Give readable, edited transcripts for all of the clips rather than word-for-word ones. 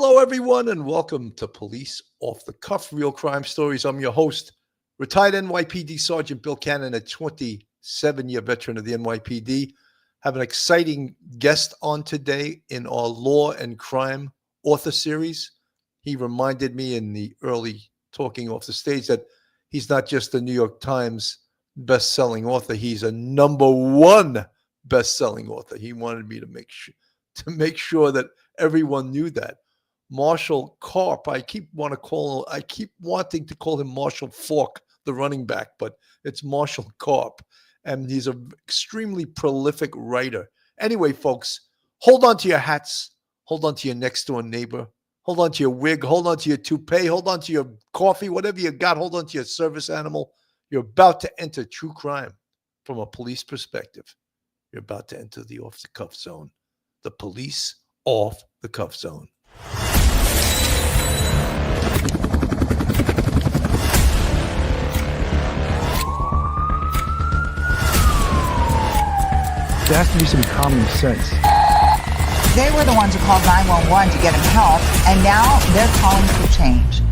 Hello, everyone, and welcome to Police Off the Cuff, Real Crime Stories. I'm your host, retired NYPD Sergeant Bill Cannon, a 27-year veteran of the NYPD. Have an exciting guest on today in our Law and Crime author series. He reminded me in the early talking off the stage that he's not just a New York Times best-selling author. He's a #1 best-selling author. He wanted me to make sure that everyone knew that. Marshall Karp, I keep wanting to call him Marshall Falk, the running back, but it's Marshall Karp, and he's an extremely prolific writer. Anyway, folks, hold on to your hats, hold on to your next door neighbor, hold on to your wig, hold on to your toupee, hold on to your coffee, whatever you got, hold on to your service animal. You're about to enter true crime from a police perspective. You're about to enter the off-the-cuff zone, the police off-the-cuff zone. There has to be some common sense. They were the ones who called 911 to get him help, and now they're calling for change.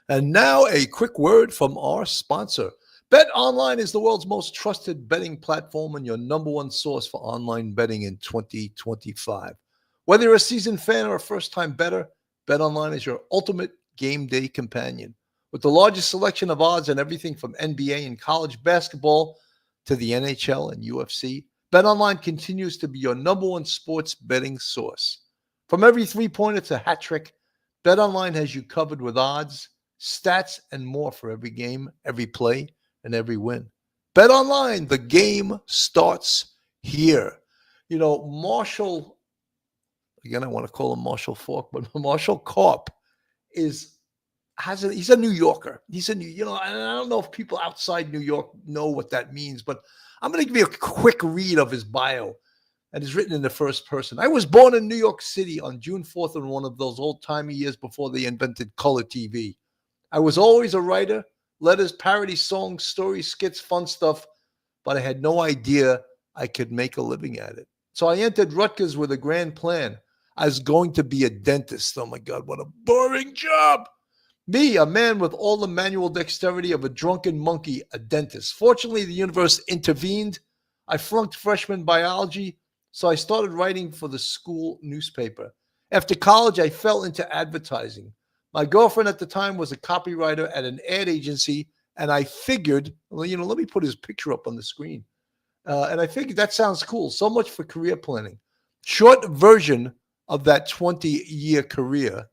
And now a quick word from our sponsor. BetOnline is the world's most trusted betting platform and your #1 source for online betting in 2025. Whether you're a seasoned fan or a first-time bettor, BetOnline is your ultimate game day companion. With the largest selection of odds on everything from NBA and college basketball to the NHL and UFC, BetOnline continues to be your #1 sports betting source. From every three-pointer to hat trick, BetOnline has you covered with odds, stats, and more for every game, every play, and every win. BetOnline, the game starts here. You know, Marshall, again, I want to call him Marshall Falk, but Marshall Karp he's a New Yorker. I don't know if people outside New York know what that means, but I'm going to give you a quick read of his bio. And it's written in the first person. I was born in New York City on June 4th in one of those old-timey years before they invented color TV. I was always a writer, letters, parody songs, stories, skits, fun stuff, but I had no idea I could make a living at it. So I entered Rutgers with a grand plan. I was going to be a dentist. Oh my God, what a boring job. Me, a man with all the manual dexterity of a drunken monkey, a dentist. Fortunately, the universe intervened. I flunked freshman biology, so I started writing for the school newspaper. After college, I fell into advertising. My girlfriend at the time was a copywriter at an ad agency, and I figured, let me put his picture up on the screen. And I figured that sounds cool. So much for career planning. Short version of that 20-year career,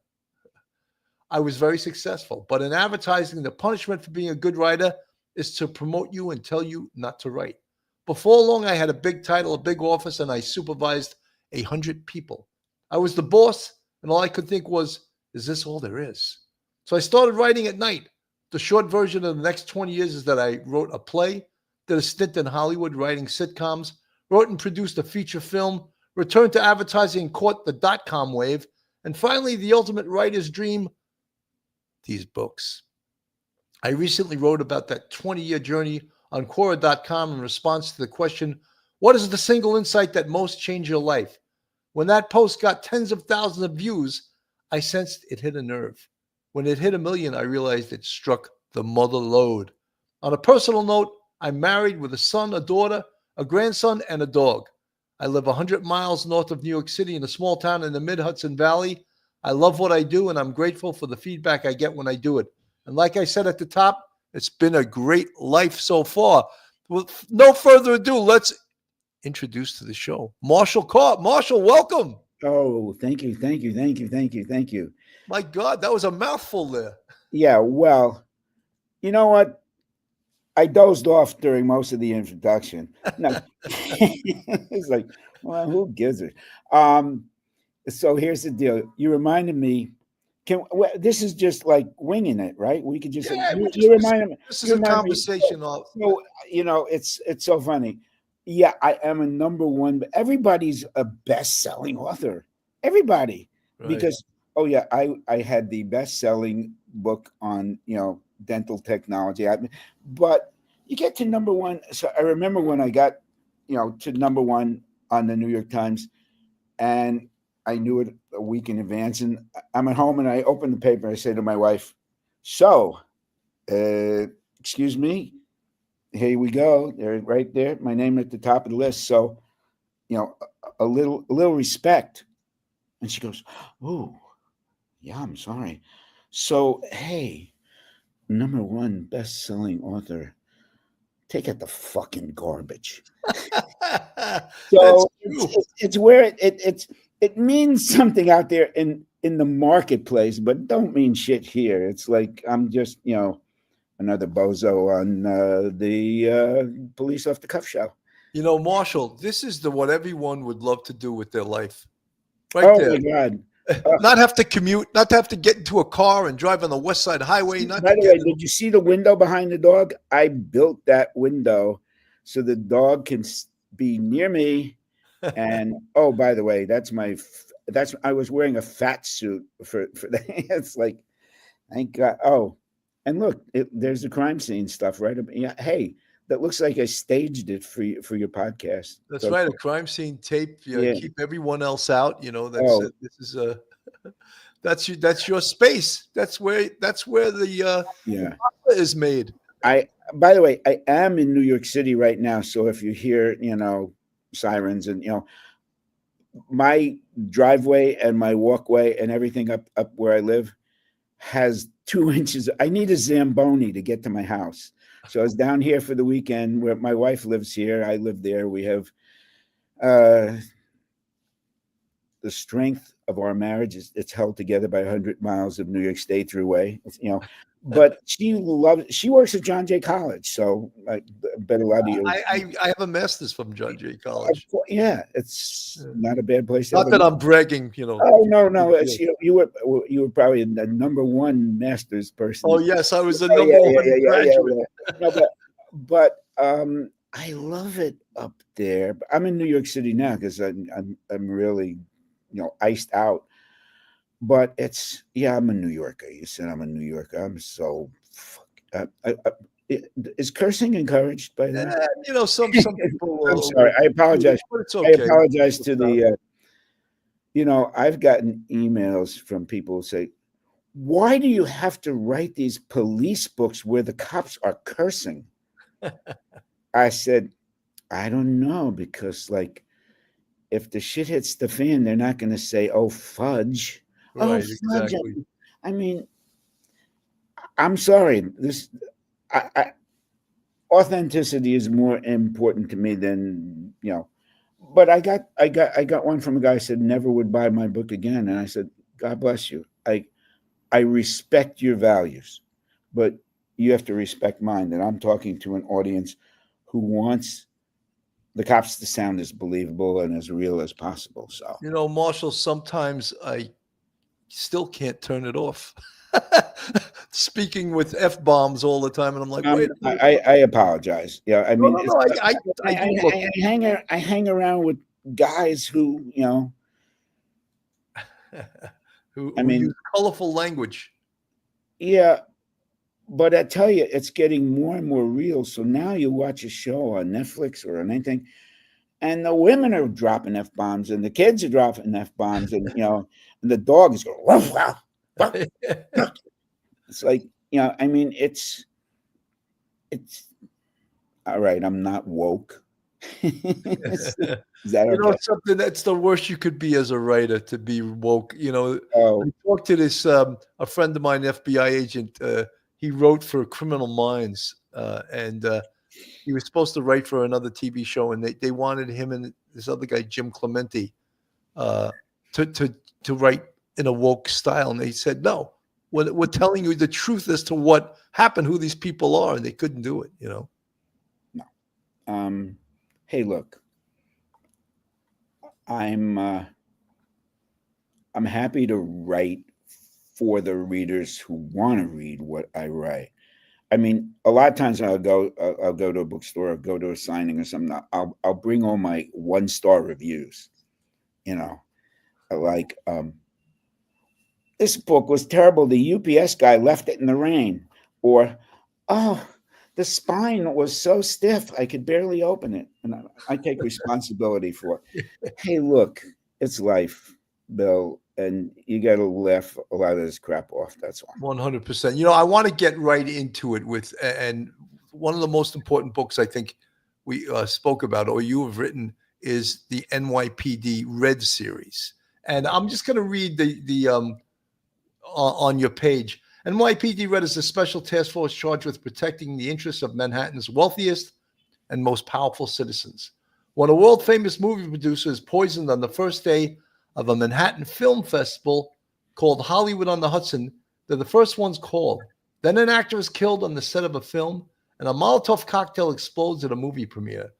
I was very successful. But in advertising, the punishment for being a good writer is to promote you and tell you not to write. Before long, I had a big title, a big office, and I supervised 100 people. I was the boss, and all I could think was, is this all there is? So I started writing at night. The short version of the next 20 years is that I wrote a play, did a stint in Hollywood writing sitcoms, wrote and produced a feature film, returned to advertising and caught the dot-com wave, and finally, the ultimate writer's dream, these books. I recently wrote about that 20-year journey on Quora.com in response to the question, what is the single insight that most changed your life? When that post got tens of thousands of views, I sensed it hit a nerve. When it hit 1 million, I realized it struck the mother lode. On a personal note, I'm married with a son, a daughter, a grandson, and a dog. I live 100 miles north of New York City in a small town in the mid-Hudson Valley. I love what I do, and I'm grateful for the feedback I get when I do it. And like I said at the top, it's been a great life so far. With no further ado, let's introduce to the show Marshall Karp. Marshall, welcome. Oh, thank you. My God, that was a mouthful there. Yeah, well, you know what? I dozed off during most of the introduction. No, it's like, well, who gives it? So here's the deal. You reminded me. This is just like winging it, right? We could just. You reminded me. This is a conversation. So it's so funny. Yeah, I am a #1. But everybody's a best-selling author. Everybody, right. Because I had the best-selling book on dental technology. But you get to number one. So I remember when I got, to number one on the New York Times, and I knew it a week in advance. And I'm at home and I open the paper. And I say to my wife, "So, excuse me, here we go. They're right there. My name at the top of the list. So, a little respect." And she goes, "Oh, yeah, I'm sorry. So, hey, number one best-selling author, take out the fucking garbage." That's So true. it's where it means something out there in the marketplace, but don't mean shit here. It's like I'm just another bozo on the police off the cuff show. Marshall, this is what everyone would love to do with their life. Right Oh there. my god! Not have to commute, not to have to get into a car and drive on the West Side Highway. Not By to the way, get. did you see the window behind the dog? I built that window so the dog can be near me. And oh, by the way, I was wearing a fat suit for that. It's like, thank God. Oh, and look, there's the crime scene stuff, right? Yeah. Hey, that looks like I staged it for your podcast. That's So, right. A crime scene tape. yeah. Keep everyone else out. That's Oh, this is a that's your space. That's where the yeah. is made. By the way, I am in New York City right now. So if you hear, sirens and, my driveway and my walkway and everything up where I live has 2 inches. I need a Zamboni to get to my house. So I was down here for the weekend where my wife lives here. I live there. We have the strength of our marriage it's held together by 100 miles of New York State Thruway. But she works at John Jay College. So I bet a lot of you. I have a master's from John Jay College. Yeah, it's not a bad place. Not that I'm bragging, Oh no! It's you were probably the number one master's person. Oh yes, I was the number one graduate. No, but I love it up there. I'm in New York City now because I'm really iced out. But I'm a New Yorker. You said I'm a New Yorker. I'm so is cursing encouraged by that? Some people. I'm sorry. I apologize. But it's okay. I apologize to the. I've gotten emails from people who say, "Why do you have to write these police books where the cops are cursing?" I said, "I don't know, because if the shit hits the fan, they're not going to say, 'Oh, fudge.'" Right, Oh, fudge. exactly. I mean, I'm sorry. Authenticity is more important to me than But I got one from a guy who said never would buy my book again, and I said, "God bless you. I respect your values, but you have to respect mine. That I'm talking to an audience who wants the cops to sound as believable and as real as possible." So Marshall, sometimes I still can't turn it off. Speaking with F-bombs all the time, and I'm like, wait. I apologize. Yeah, I mean, No, I hang around with guys who who I mean, use colorful language. Yeah, but I tell you, it's getting more and more real. So now you watch a show on Netflix or on anything, and the women are dropping F-bombs, and the kids are dropping F-bombs, and and the dog is going, "Ruff, ruff, ruff, ruff." It's like, I mean, it's all right. I'm not woke. Is that okay? Something that's the worst you could be as a writer, to be woke. Oh, I talked to this a friend of mine, FBI agent. He wrote for Criminal Minds, and he was supposed to write for another TV show, and they wanted him and this other guy, Jim Clementi, to write in a woke style, and they said no. We're telling you the truth as to what happened, who these people are, and they couldn't do it. No. Hey, look, I'm happy to write for the readers who want to read what I write. I mean, a lot of times I'll go to a bookstore, I'll go to a signing or something. I'll bring all my 1-star reviews. Like this book was terrible. The UPS guy left it in the rain, or oh, the spine was so stiff I could barely open it, and I take responsibility for it. Hey, look, it's life, Bill, and you got to laugh a lot of this crap off. That's all. 100%. You know, I want to get right into it with, and one of the most important books I think we spoke about, or you have written, is the NYPD Red series. And I'm just going to read the on your page. NYPD Red is a special task force charged with protecting the interests of Manhattan's wealthiest and most powerful citizens. When a world-famous movie producer is poisoned on the first day of a Manhattan film festival called Hollywood on the Hudson, they're the first ones called. Then an actor is killed on the set of a film, and a Molotov cocktail explodes at a movie premiere.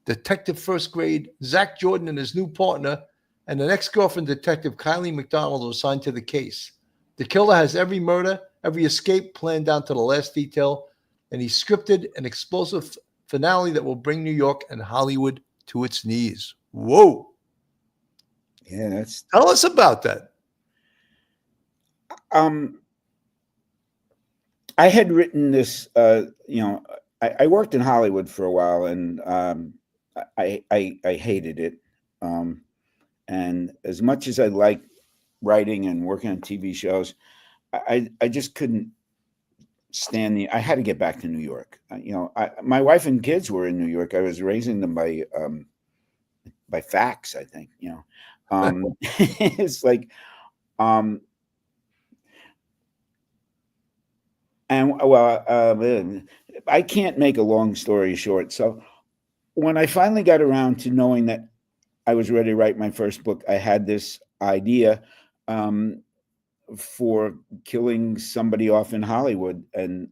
Detective First Grade Zach Jordan and his new partner and an ex-girlfriend detective, Kylie McDonald, are assigned to the case. The killer has every murder, every escape planned down to the last detail, and he scripted an explosive finale that will bring New York and Hollywood to its knees. Whoa. Yeah, that's. Tell us about that. I had written this. I worked in Hollywood for a while, and I hated it. And as much as I liked writing and working on TV shows, I just couldn't stand I had to get back to New York. My wife and kids were in New York. I was raising them by fax, I think. It's like, I can't make a long story short. So when I finally got around to knowing that I was ready to write my first book, I had this idea for killing somebody off in Hollywood. And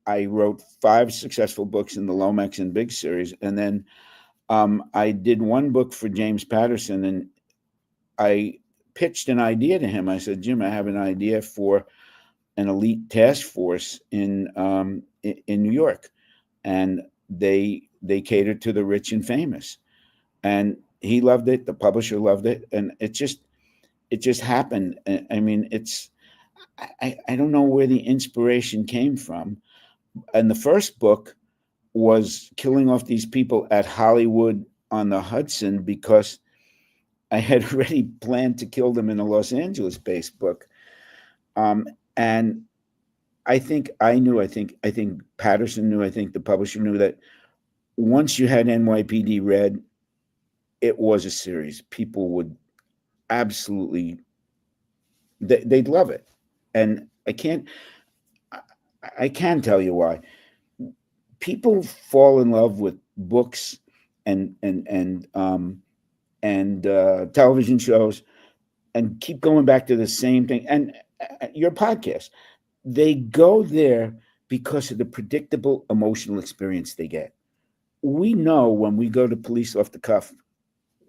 I wrote 5 successful books in the Lomax and Big series. And then I did one book for James Patterson, and I pitched an idea to him. I said, Jim, I have an idea for an elite task force in New York, and they cater to the rich and famous. And he loved it. The publisher loved it, and it just happened. I mean, I don't know where the inspiration came from. And the first book was killing off these people at Hollywood on the Hudson because I had already planned to kill them in a Los Angeles-based book. And I think I knew, I think Patterson knew, I think the publisher knew that once you had NYPD Red, it was a series. People would absolutely, they'd love it. And I can tell you why. People fall in love with books and television shows and keep going back to the same thing. And your podcast, they go there because of the predictable emotional experience they get. We know when we go to Police Off the Cuff,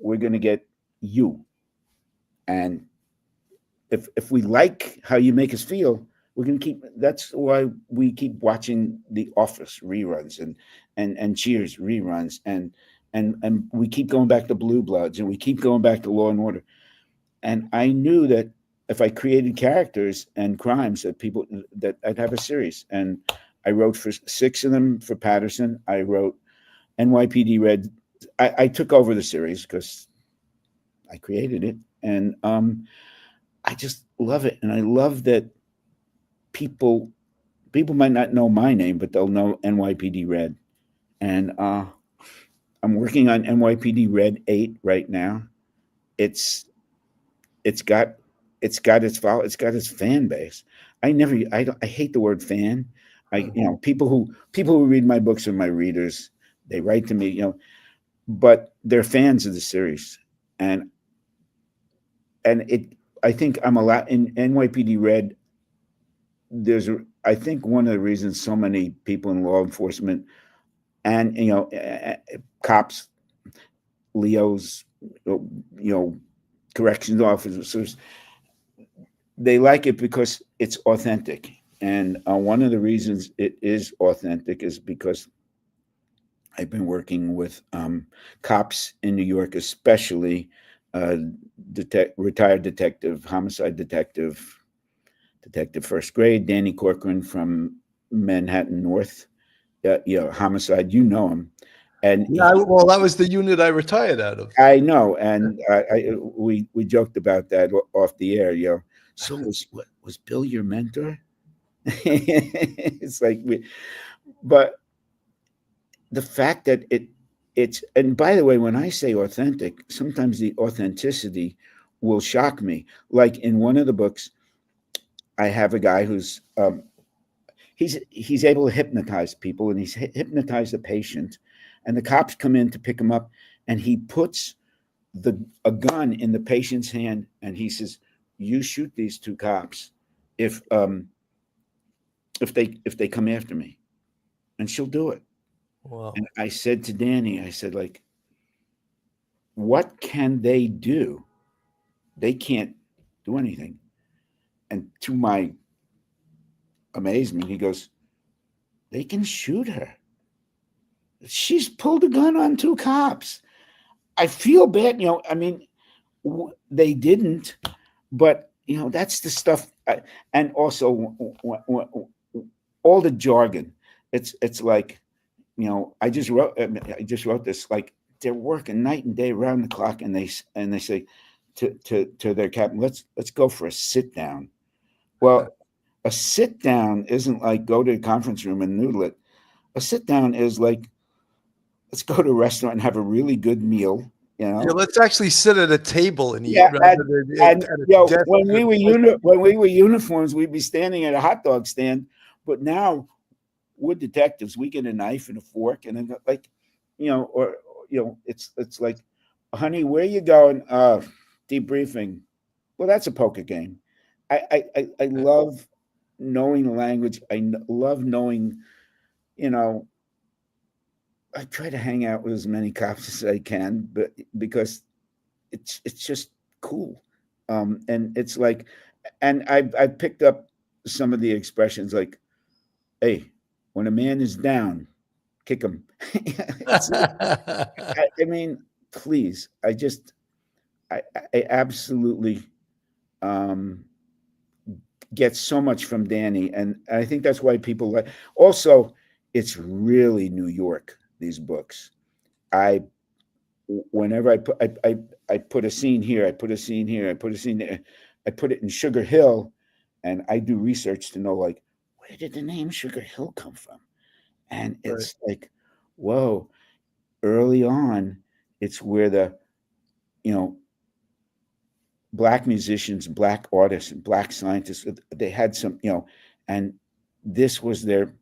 we're going to get you. And if we like how you make us feel, we're going to keep. That's why we keep watching The Office reruns and Cheers reruns, and we keep going back to Blue Bloods, and we keep going back to Law and Order. And I knew that if I created characters and crimes that I'd have a series. And I wrote for 6 of them for Patterson. I wrote NYPD Red. I took over the series because I created it, and I just love it. And I love that people might not know my name, but they'll know NYPD Red. And I'm working on NYPD Red 8 right now. It's got its fan base. I hate the word fan. People who read my books are my readers. They write to me, but they're fans of the series. And I think I'm a lot in NYPD Red. I think one of the reasons so many people in law enforcement and cops, Leos, corrections officers, they like it because it's authentic. And one of the reasons it is authentic is because I've been working with cops in New York, especially retired detective, homicide detective First Grade, Danny Corcoran from Manhattan North homicide. You know him, and Yeah, well, that was the unit I retired out of. I know, and we joked about that off the air. So was Bill your mentor? It's like but the fact that it's, and by the way, when I say authentic, sometimes the authenticity will shock me. Like in one of the books, I have a guy who's he's able to hypnotize people, and he's hypnotized a patient, and the cops come in to pick him up, and he puts a gun in the patient's hand, and he says, "You shoot these two cops if they come after me," and she'll do it. Wow. And I said to Danny, I said, like, what can they do? They can't do anything. And to my amazement, he goes, they can shoot her. She's pulled a gun on two cops. I feel bad. I mean, they didn't, but, that's the stuff. And also, all the jargon. It's like, I just wrote this, like, they're working night and day around the clock, and they say to their captain, let's go for a sit down. Well, a sit down isn't like go to a conference room and noodle it. A sit down is like, let's go to a restaurant and have a really good meal. Yeah, let's actually sit at a table and eat. Yeah, rather than at a desk when we were uniforms, we'd be standing at a hot dog stand. But now we're detectives. We get a knife and a fork, and then like, it's like, honey, where you going? Debriefing. Well, that's a poker game. I love knowing the language. I love knowing, I try to hang out with as many cops as I can, but because it's just cool. And it's like, and I picked up some of the expressions like, hey, when a man is down, kick him. I mean, please, I absolutely get so much from Danny, and I think that's why people like. Also, it's really New York. These books, whenever I put a scene here, I put a scene here, I put a scene there, I put it in Sugar Hill, and I do research to know, like, where did the name Sugar Hill come from? And it's like, whoa, early on, it's where the, Black musicians, Black artists, and Black scientists, they had some, and this was their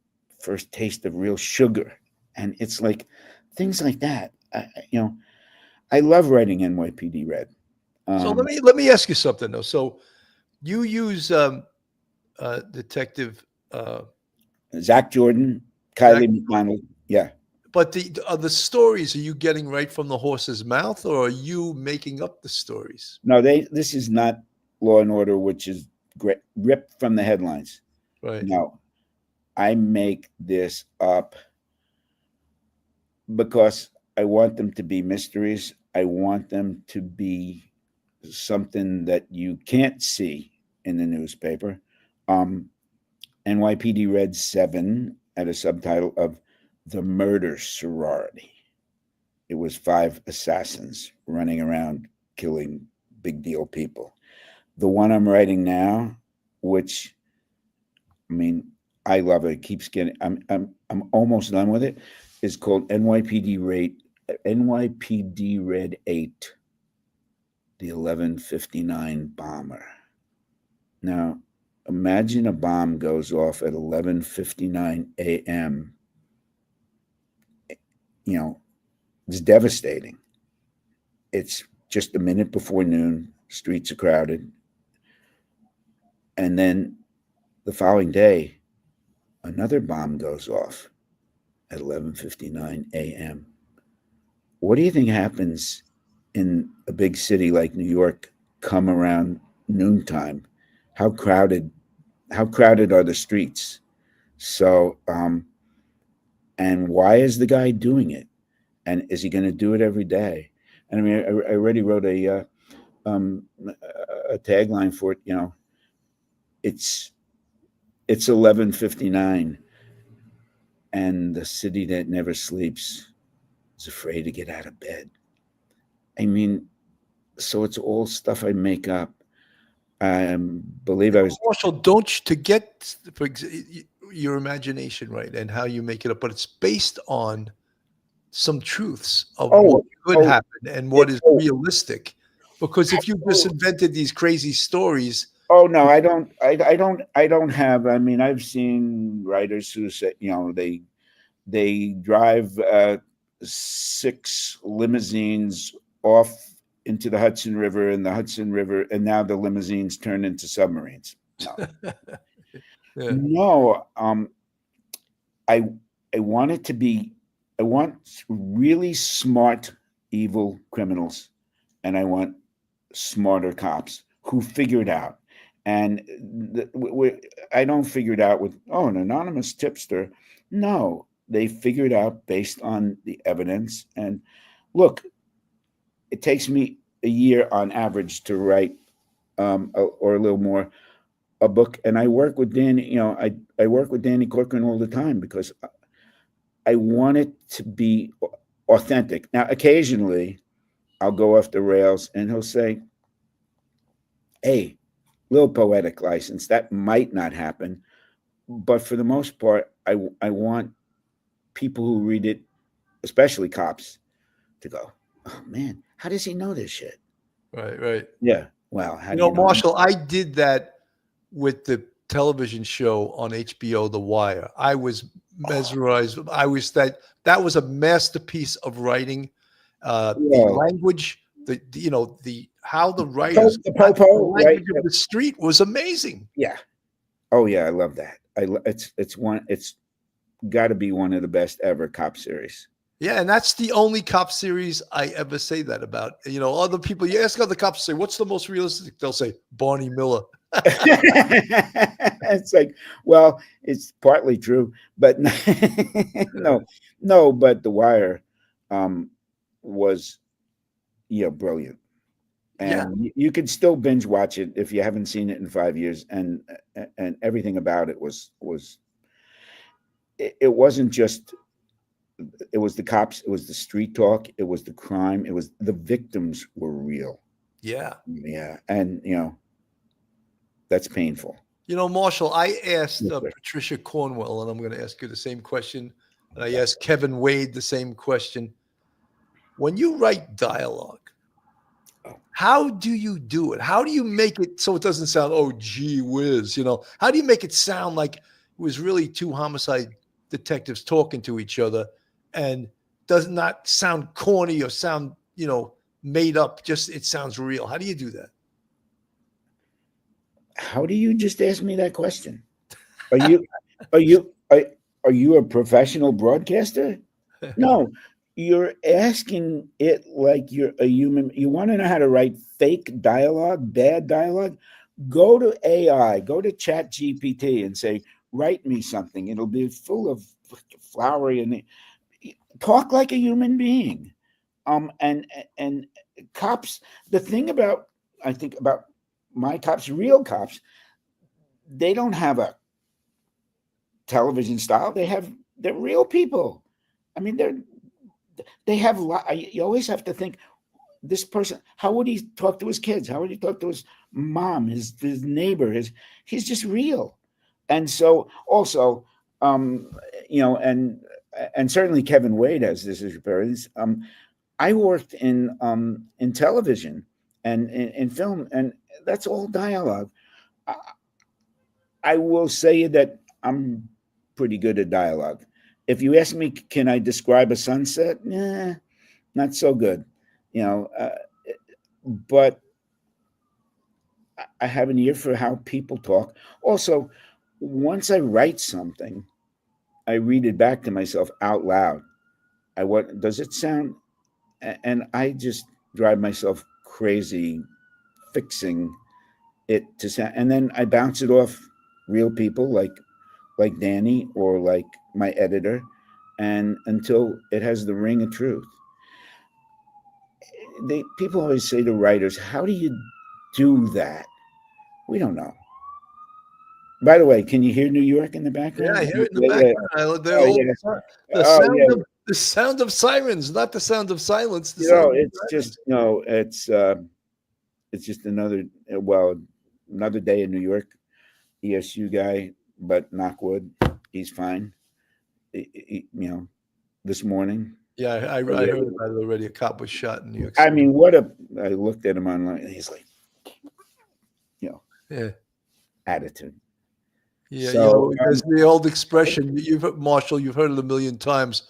first taste of real sugar. And it's like things like that. I love writing NYPD Red. So let me ask you something though. So you use Detective Zach Jordan, Kylie McDonald, yeah. But the stories, are you getting right from the horse's mouth, or are you making up the stories? No, this is not Law and Order, which is ripped from the headlines. Right. No, I make this up because I want them to be mysteries. I want them to be something that you can't see in the newspaper. NYPD Red 7 had a subtitle of The Murder Sorority. It was 5 assassins running around killing big deal people. The one I'm writing now, which, I mean, I love it. It keeps getting. I'm almost done with it. Is called NYPD Red 8, the 11:59 bomber. Now, imagine a bomb goes off at 11:59 a.m. It's devastating. It's just a minute before noon. Streets are crowded, and then the following day, another bomb goes off at 11:59 a.m. What do you think happens in a big city like New York come around noontime? How crowded are the streets? So, and why is the guy doing it? And is he going to do it every day? And I mean, I already wrote a tagline for it. It's 11:59. and the city that never sleeps is afraid to get out of bed. I mean, so it's all stuff I make up. I believe I was. Marshall, don't to get your imagination right and how you make it up, but it's based on some truths of what Oh, could oh, happen and yeah, what is oh, realistic. Because if you just invented these crazy stories, oh no, I don't. I don't have. I mean, I've seen writers who say, they drive 6 limousines off into the Hudson River, and the Hudson River, and now the limousines turn into submarines. No, yeah, no. I I want it to be. I want really smart, evil criminals, and I want smarter cops who figure it out. And I don't figure it out with an anonymous tipster. No, they figure it out based on the evidence. And look, it takes me a year on average to write, or a little more, a book. And I work with Danny. I work with Danny Corcoran all the time because I want it to be authentic. Now, occasionally, I'll go off the rails, and he'll say, "Hey, little poetic license. That might not happen, but for the most part, I want people who read it, especially cops, to go, oh man, how does he know this shit?" right, right. Yeah. Well, how do you know? Marshall, I did that with the television show on HBO, The Wire. I was mesmerized. I was that was a masterpiece of writing. The Well, language, the how the writers the got the popo, right? language of the street was amazing. Yeah. Oh yeah, I love that. It's got to be one of the best ever cop series. Yeah, and that's the only cop series I ever say that about. Other people, you ask other cops, say, what's the most realistic? They'll say Barney Miller. It's like, well, it's partly true, but no, but The Wire was brilliant. Yeah. And you could still binge watch it if you haven't seen it in 5 years, and everything about it it wasn't just, it was the cops, it was the street talk, it was the crime, it was the victims were real. Yeah. And that's painful. Marshall, I asked Yes, sir. Patricia Cornwell, and I'm going to ask you the same question. And I asked Kevin Wade the same question. When you write dialogue, how do you do it? How do you make it so it doesn't sound, oh, gee whiz? How do you make it sound like it was really 2 homicide detectives talking to each other and does not sound corny or sound, made up? Just it sounds real. How do you do that? How do you just ask me that question? Are you are you are you a professional broadcaster? No, you're asking it like you're a human. You want to know how to write fake dialogue, bad dialogue? Go to AI, go to Chat GPT and say, write me something. It'll be full of flowery and talk like a human being. And cops, the thing about, I think about my cops, real cops, they don't have a television style. They're real people. I mean, they have you always have to think, this person, how would he talk to his kids? How would he talk to his mom, his neighbor? He's just real. And so also, and certainly Kevin Wade has this experience. I worked in television and in film, and that's all dialogue. I will say that I'm pretty good at dialogue. If you ask me, can I describe a sunset? Nah, not so good. But I have an ear for how people talk. Also, once I write something, I read it back to myself out loud. What does it sound? And I just drive myself crazy fixing it to sound, and then I bounce it off real people like Danny or like my editor, and until it has the ring of truth. People always say to writers, how do you do that? We don't know. By the way, can you hear New York in the background? Yeah, I hear it in the Yeah, yeah. background. They're Oh, all yeah. the Oh, sound yeah. of the sound of sirens, not the sound of silence. The You know, sound of it's sirens. just it's just another another day in New York. ESU guy, but knock wood, he's fine. This morning. Yeah, I Yeah. heard about it already. A cop was shot in New York I City. mean, I looked at him online, and he's like, Yeah. attitude. Yeah, So, there's the old expression Marshall, you've heard it a million times.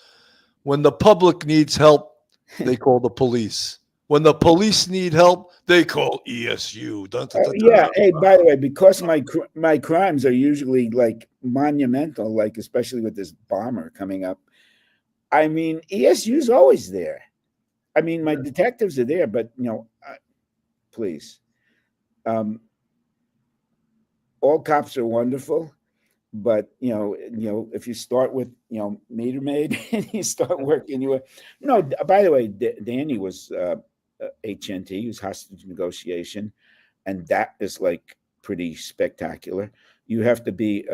When the public needs help, they call the police. When the police need help, they call ESU. Dun, dun, dun, yeah. dun. Hey, by the way, because my crimes are usually like monumental, like especially with this bomber coming up. I mean, ESU's always there. I mean, my detectives are there, but please, all cops are wonderful, but if you start with meter maid and you start working by the way, Danny was HNT, he was hostage negotiation, and that is like pretty spectacular. You have to be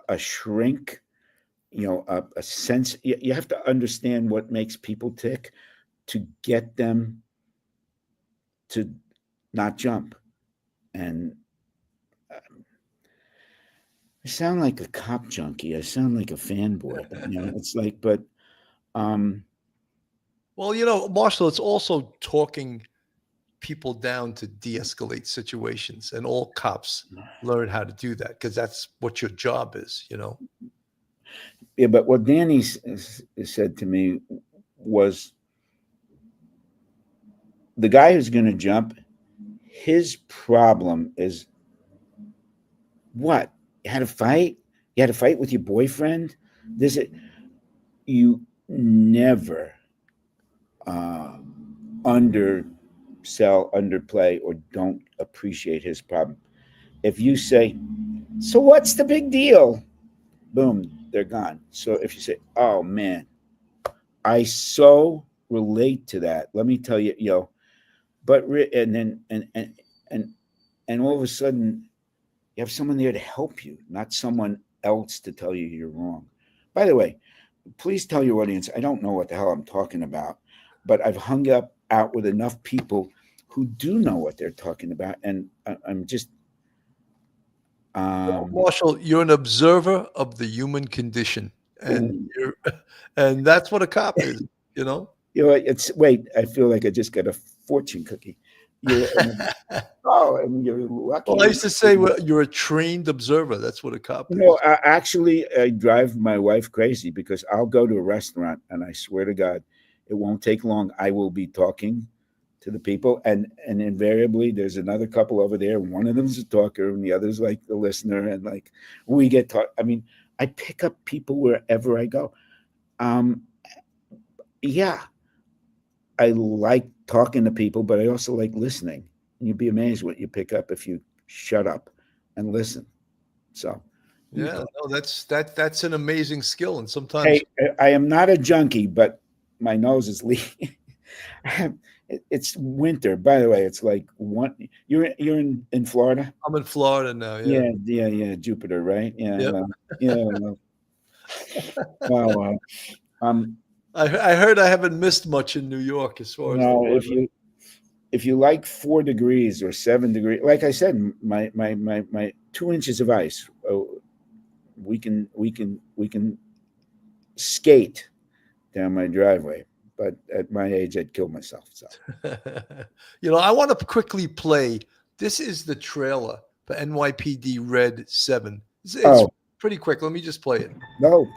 a shrink, a sense. You have to understand what makes people tick to get them to not jump. And I sound like a cop junkie. I sound like a fanboy. It's like, but Well, Marshall, it's also talking people down to de-escalate situations, and all cops learn how to do that because that's what your job is. yeah. But what Danny said to me was, the guy who's going to jump, his problem is what? You had a fight? You had a fight with your boyfriend? You never undersell, underplay, or don't appreciate his problem. If you say, so what's the big deal? Boom, they're gone. So if you say, oh man, I so relate to that. Let me tell you, but and then and all of a sudden you have someone there to help you, not someone else to tell you you're wrong. By the way, please tell your audience, I don't know what the hell I'm talking about, but I've hung out with enough people who do know what they're talking about, and I'm just Marshall, you're an observer of the human condition, and and that's what a cop is. it's wait. I feel like I just got a fortune cookie. And you're lucky. Well, I used to say you're a trained observer. That's what a cop is. I drive my wife crazy because I'll go to a restaurant and I swear to God, it won't take long. I will be talking to the people, and invariably there's another couple over there. One of them's a talker and the other's like the listener, and like we get talk. I mean, I pick up people wherever I go. Yeah, I like talking to people, but I also like listening. And you'd be amazed what you pick up if you shut up and listen. So, yeah, no, that's an amazing skill, and sometimes. Hey, I am not a junkie, but my nose is leaking. It's winter, by the way. It's like you're in Florida. I'm in Florida now. Yeah. Jupiter, right? Yeah, yep. Well, I heard I haven't missed much in New York as far as if you like 4 degrees or 7 degrees, like I said, my 2 inches of ice, we can skate down my driveway. But at my age, I'd kill myself. So, I want to quickly play. This is the trailer for NYPD Red 7. It's pretty quick. Let me just play it. No.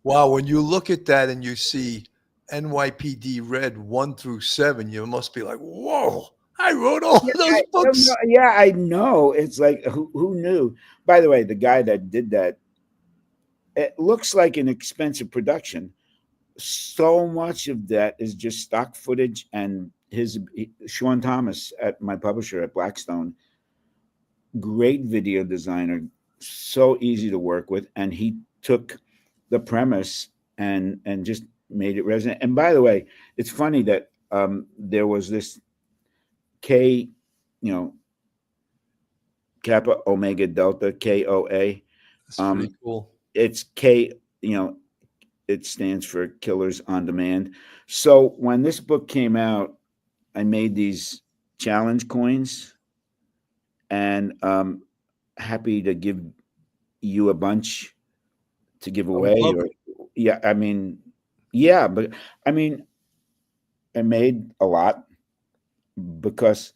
Wow, when you look at that and you see NYPD Red 1 through 7, you must be like, whoa, I wrote all Yeah, those books. yeah, I know. It's like who knew? By the way, the guy that did that, it looks like an expensive production. So much of that is just stock footage, and Sean Thomas at my publisher at Blackstone, great video designer, so easy to work with, and he took the premise and just made it resonate. And by the way, it's funny that there was this K, you know, Kappa Omega Delta KOA. That's pretty cool. It's K, it stands for Killers on Demand. So when this book came out, I made these challenge coins, and happy to give you a bunch to give I would away. love Or it. yeah, yeah, but I mean, I made a lot because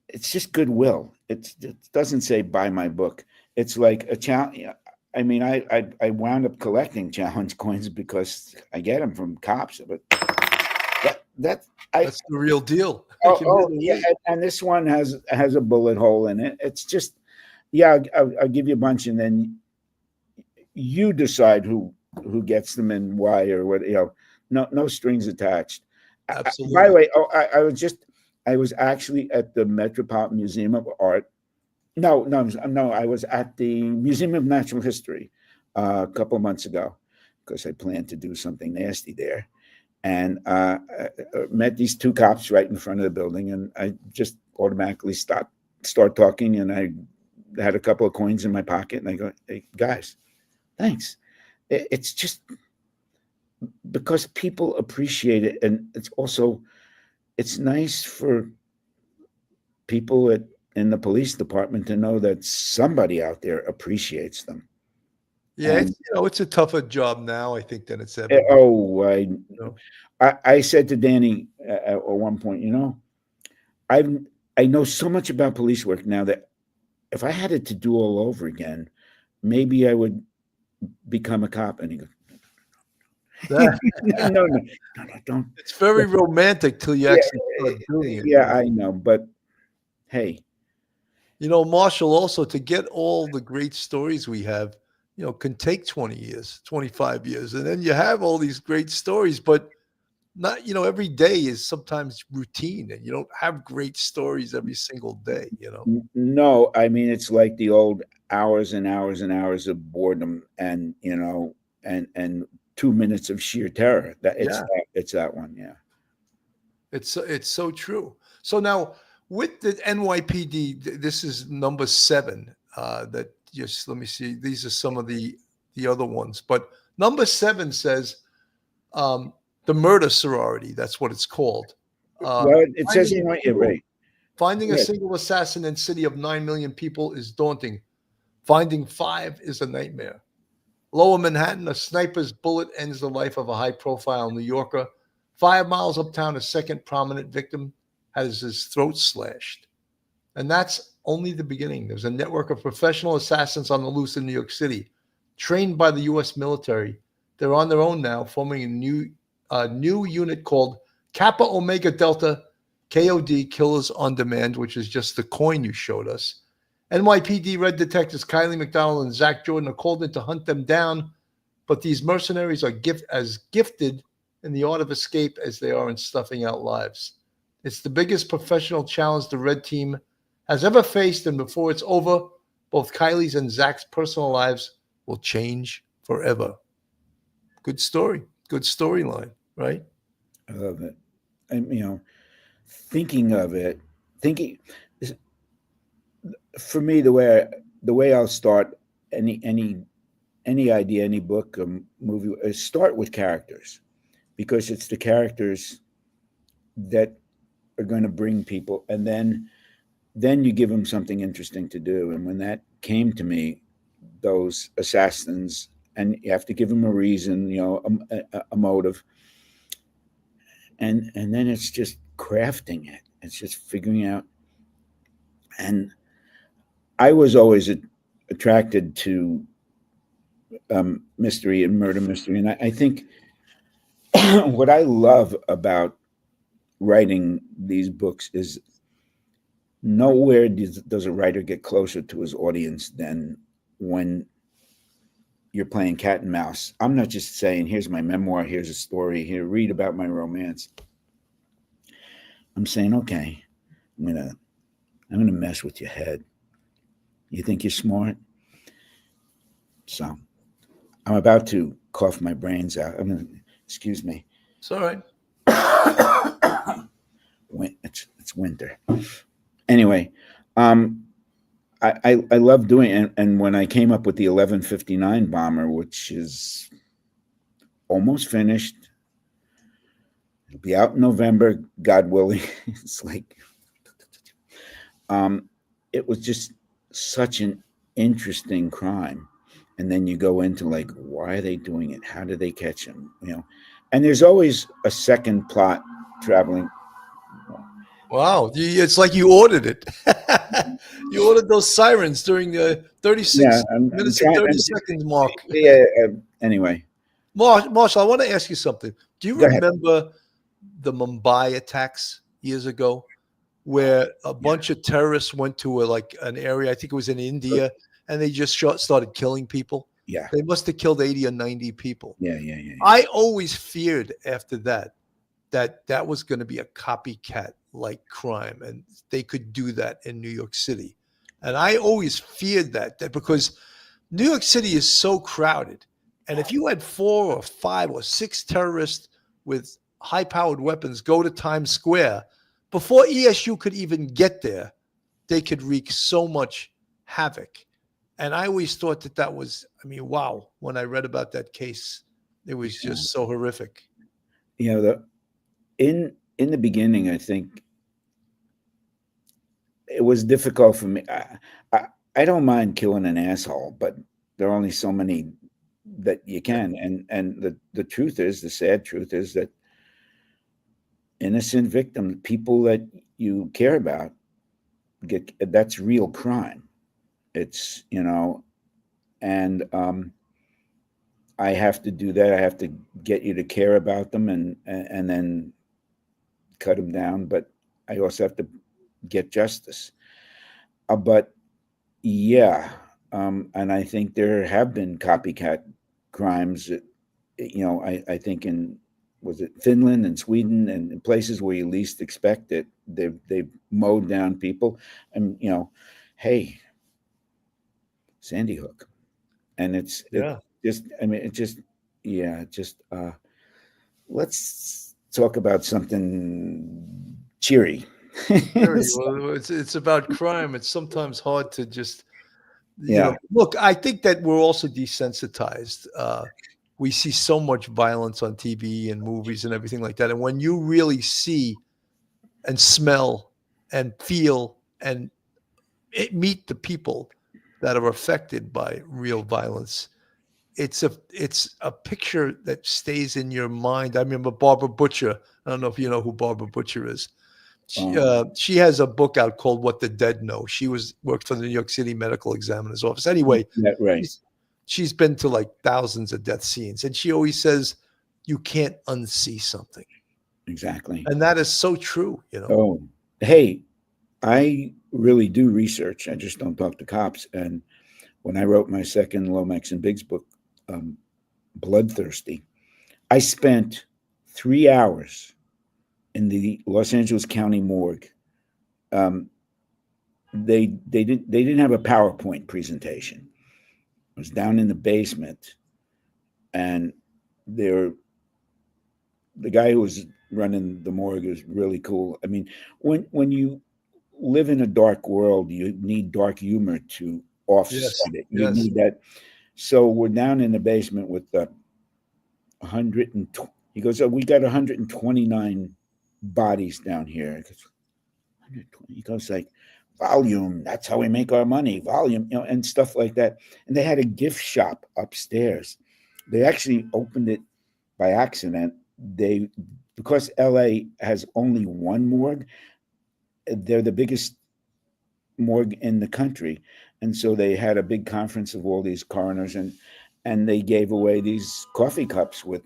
it's just goodwill. It doesn't say buy my book. It's like a challenge. I mean, I wound up collecting challenge coins because I get them from cops. But that's the real deal. Yeah, and this one has a bullet hole in it. It's just, yeah, I'll give you a bunch, and then you decide who gets them and why, or what. No strings attached. Absolutely. By the way, I was actually at the Metropolitan Museum of Art. No, I was at the Museum of Natural History a couple of months ago because I planned to do something nasty there, and met these two cops right in front of the building, and I just automatically start talking, and I had a couple of coins in my pocket, and I go, "Hey guys, thanks." It's just because people appreciate it, and it's nice for people in the police department to know that somebody out there appreciates them. Yeah, And, it's a tougher job now, I think, than it's ever been. oh, know? I said to Danny at one point, I know so much about police work now that if I had it to do all over again, maybe I would become a cop. And he goes, no, don't. It's very romantic till you actually start doing it. Yeah, I know, but hey, Marshall, also to get all the great stories we have, can take 20 years, 25 years. And then you have all these great stories, but not, every day is sometimes routine and you don't have great stories every single day, No, I mean, it's like the old hours and hours and hours of boredom and, and 2 minutes of sheer terror. It's that one. Yeah. It's so true. So now with the NYPD, this is number 7. That just let me see. These are some of the other ones, but number 7 says the murder sorority. That's what it's called. Well, it says right. Finding a single assassin in city of 9 million people is daunting. Finding 5 is a nightmare. Lower Manhattan, a sniper's bullet ends the life of a high-profile New Yorker. 5 miles uptown, a second prominent victim has his throat slashed. And that's only the beginning. There's a network of professional assassins on the loose in New York City, trained by the U.S. military. They're on their own now, forming a new unit called Kappa Omega Delta KOD, Killers on Demand, which is just the coin you showed us. NYPD Red detectives Kylie McDonald and Zach Jordan are called in to hunt them down, but these mercenaries are as gifted in the art of escape as they are in stuffing out lives. It's the biggest professional challenge the Red team has ever faced, and before it's over, both Kylie's and Zach's personal lives will change forever. Good story. Good storyline, right? I love it. And, thinking for me, the way I'll start any idea, any book, movie, is start with characters, because it's the characters that are going to bring people, and then you give them something interesting to do. And when that came to me, those assassins, and you have to give them a reason, a motive, and then it's just crafting it. It's just figuring out. And I was always attracted to mystery and murder mystery. And I think what I love about writing these books is nowhere does a writer get closer to his audience than when you're playing cat and mouse. I'm not just saying, here's my memoir, here's a story, here, read about my romance. I'm saying, okay, I'm gonna mess with your head. You think you're smart? So I'm about to cough my brains out. Excuse me. It's all right. It's winter. Anyway, I love doing it. And when I came up with the 1159 bomber, which is almost finished, it'll be out in November, God willing. It's like, it was just such an interesting crime. And then you go into like, why are they doing it? How do they catch him? And there's always a second plot traveling. Wow, it's like you ordered it. You ordered those sirens during the 36 minutes and 30 seconds mark. Yeah. Anyway, Marshall, I want to ask you something. Do you Go ahead. remember the Mumbai attacks years ago, where a bunch of terrorists went to an area? I think it was in India, and they just started killing people. Yeah. They must have killed 80 or 90 people. Yeah. I always feared after that was going to be a copycat like crime, and they could do that in New York City. And I always feared that because New York City is so crowded. And if you had 4 or 5 or 6 terrorists with high-powered weapons go to Times Square, before ESU could even get there, they could wreak so much havoc. And I always thought that was, wow, when I read about that case, it was just so horrific. In the beginning, I think it was difficult for me. I don't mind killing an asshole, but there are only so many that you can. And the truth is, the sad truth is that innocent victims, people that you care about, that's real crime. It's, and I have to do that. I have to get you to care about them and then cut them down. But I also have to get justice. But yeah, and I think there have been copycat crimes that, I think was it Finland and Sweden and in places where you least expect it, they've mowed down people. And, hey, Sandy Hook. And it's let's talk about something cheery. Well, it's about crime. It's sometimes hard to just, look, I think that we're also desensitized. We see so much violence on TV and movies and everything like that. And when you really see and smell and feel and meet the people that are affected by real violence, it's a picture that stays in your mind. I remember Barbara Butcher. I don't know if you know who Barbara Butcher is. She has a book out called What the Dead Know. She worked for the New York City Medical Examiner's Office. Anyway, right. She's been to like thousands of death scenes, and she always says you can't unsee something. Exactly. And that is so true, Oh, hey, I really do research. I just don't talk to cops. And when I wrote my second Lomax and Biggs book, Bloodthirsty, I spent 3 hours in the Los Angeles County morgue. They didn't have a PowerPoint presentation. It was down in the basement, and the guy who was running the morgue is really cool. When you live in a dark world, you need dark humor to offset it. You need that. So we're down in the basement with 120. He goes, we got 129 bodies down here. I goes, 120. He goes like, volume. That's how we make our money. Volume, and stuff like that. And they had a gift shop upstairs. They actually opened it by accident. Because LA has only one morgue, they're the biggest morgue in the country. And so they had a big conference of all these coroners, and and they gave away these coffee cups with,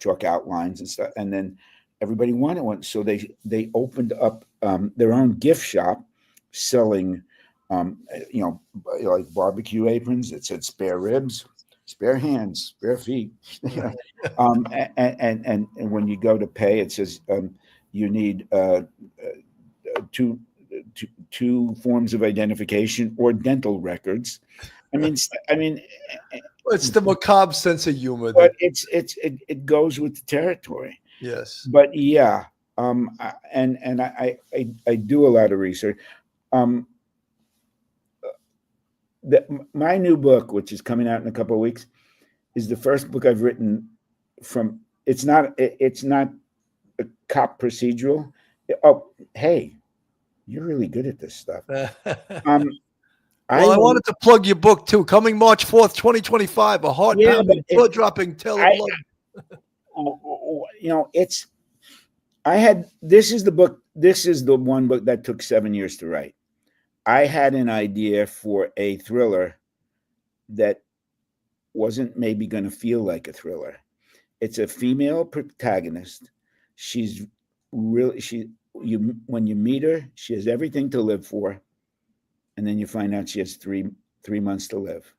chalk outlines and stuff. And then everybody wanted one. So they opened up their own gift shop selling, like barbecue aprons that said spare ribs, spare hands, spare feet. And when you go to pay, it says you need two forms of identification or dental records. I mean, It's the macabre sense of humor. but it goes with the territory. Yes. But yeah, I do a lot of research. My new book, which is coming out in a couple of weeks, is the first book I've written from. It's not a cop procedural. Oh, hey, you're really good at this stuff. Well, I wanted to plug your book too. Coming March 4th, 2025, a heart-pounding, blood-dropping tale of love. This is the book. This is the one book that took 7 years to write. I had an idea for a thriller that wasn't maybe going to feel like a thriller. It's a female protagonist. She's really when you meet her, she has everything to live for, and then you find out she has three months to live,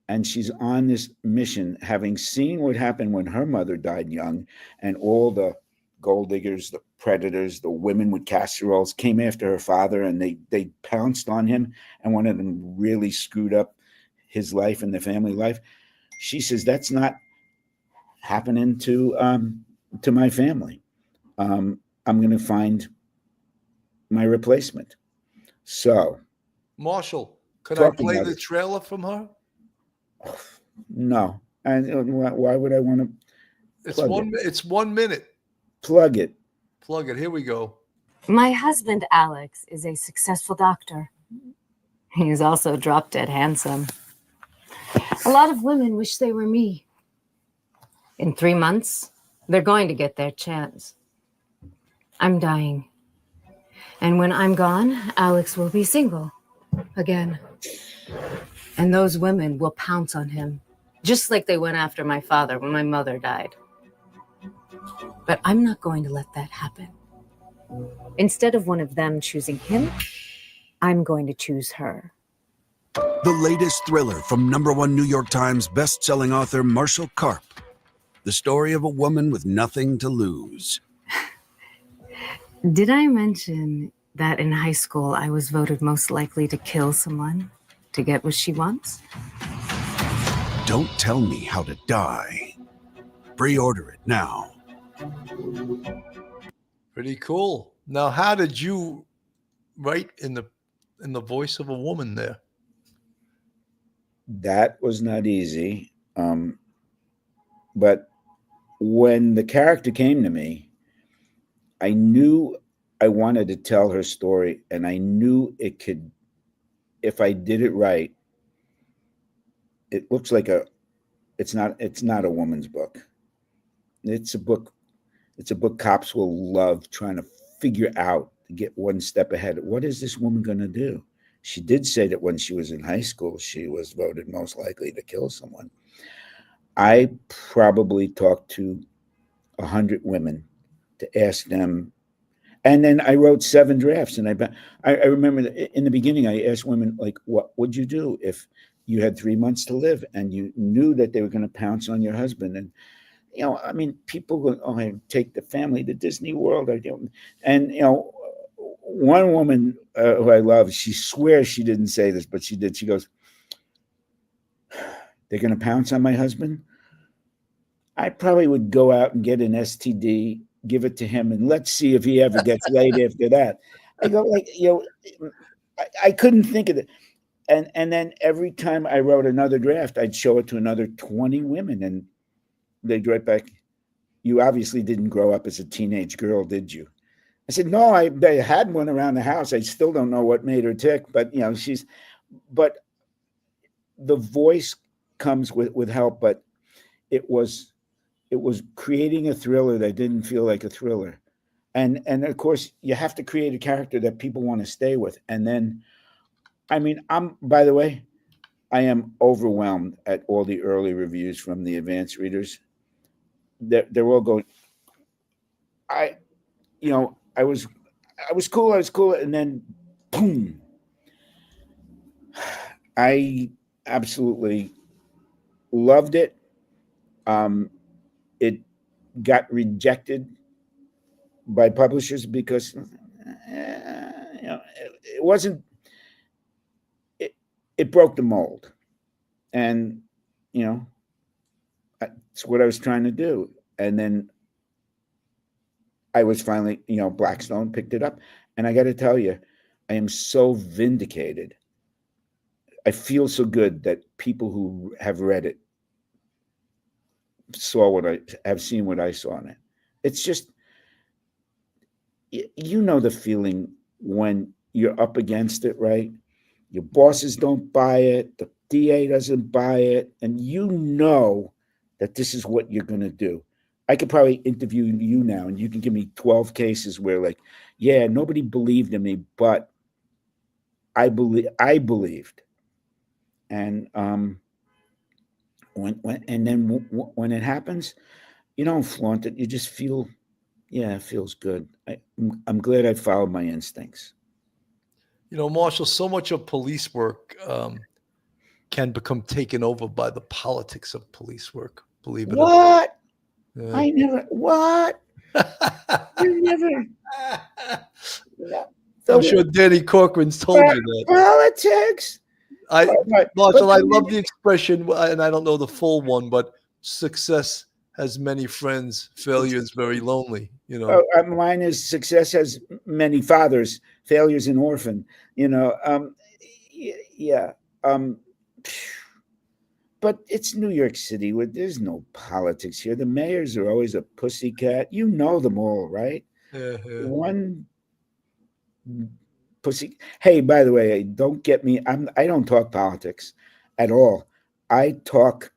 and she's on this mission, having seen what happened when her mother died young, and all the gold diggers, the predators, the women with casseroles came after her father, and they pounced on him, and one of them really screwed up his life and the family life. She says, that's not happening to my family. I'm going to find my replacement. So, Marshall, could I play the trailer from her? No. And why would I want to? It's 1 minute. Plug it. Here we go. My husband, Alex, is a successful doctor. He's also drop dead handsome. A lot of women wish they were me. In 3 months, they're going to get their chance. I'm dying. And when I'm gone, Alex will be single again. And those women will pounce on him, just like they went after my father when my mother died. But I'm not going to let that happen. Instead of one of them choosing him, I'm going to choose her. The latest thriller from #1 New York Times best-selling author Marshall Karp. The story of a woman with nothing to lose. Did I mention that in high school I was voted most likely to kill someone to get what she wants? Don't tell me how to die. Pre-order it now. Pretty cool. Now, how did you write in the voice of a woman there? That was not easy. But when the character came to me, I knew I wanted to tell her story, and I knew it could, if I did it right. It looks like it's not a woman's book. It's a book cops will love, trying to figure out, to get one step ahead. What is this woman going to do? She did say that when she was in high school, she was voted most likely to kill someone. I probably talked to 100 women to ask them. And then I wrote 7 drafts. And I remember that in the beginning, I asked women, like, what would you do if you had 3 months to live and you knew that they were going to pounce on your husband? And, people go, oh, I take the family to Disney World. And, one woman who I love, she swears she didn't say this, but she did. She goes, they're going to pounce on my husband? I probably would go out and get an STD, give it to him, and let's see if he ever gets laid after that. I go, I couldn't think of it. And then every time I wrote another draft, I'd show it to another 20 women, and they'd write back, you obviously didn't grow up as a teenage girl, did you? I said, no, I had one around the house. I still don't know what made her tick, but but the voice comes with help, but it was creating a thriller that didn't feel like a thriller. And of course you have to create a character that people want to stay with. And then, by the way, I am overwhelmed at all the early reviews from the advanced readers. They're all going, I was cool, and then boom. I absolutely loved it. It got rejected by publishers because it wasn't. It broke the mold, and that's what I was trying to do. And then I was finally, Blackstone picked it up, and I got to tell you, I am so vindicated. I feel so good that people who have read it have seen what I saw in it. It's just, the feeling when you're up against it, right? Your bosses don't buy it, the DA doesn't buy it, and that this is what you're going to do. I could probably interview you now, and you can give me 12 cases where, like, yeah, nobody believed in me, but I believed. And when it happens, you don't flaunt it. You just feel, it feels good. I'm glad I followed my instincts. Marshall, so much of police work can become taken over by the politics of police work. Believe it or not. Yeah. I never. What? You never. I'm sure Danny Corcoran's told you that. Politics. Marshall, I love the expression, and I don't know the full one, but success has many friends, failure is very lonely. Mine is success has many fathers, failure is an orphan. Yeah. But it's New York City where there's no politics here. The mayors are always a pussycat. You know them all, right? Yeah. One pussy. Hey, by the way, don't get me. I don't talk politics at all. I talk.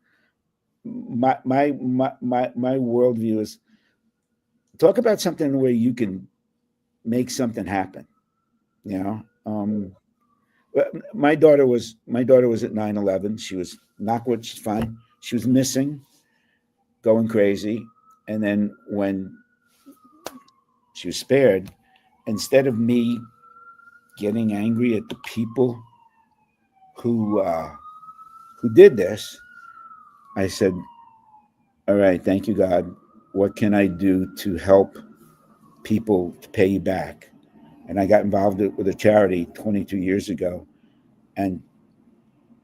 My worldview is talk about something where you can make something happen. My daughter was at 9/11. She was knocked, she's fine. She was missing, going crazy, and then when she was spared, instead of me getting angry at the people who did this, I said, all right, thank you, God. What can I do to help people to pay you back? And I got involved with a charity 22 years ago. And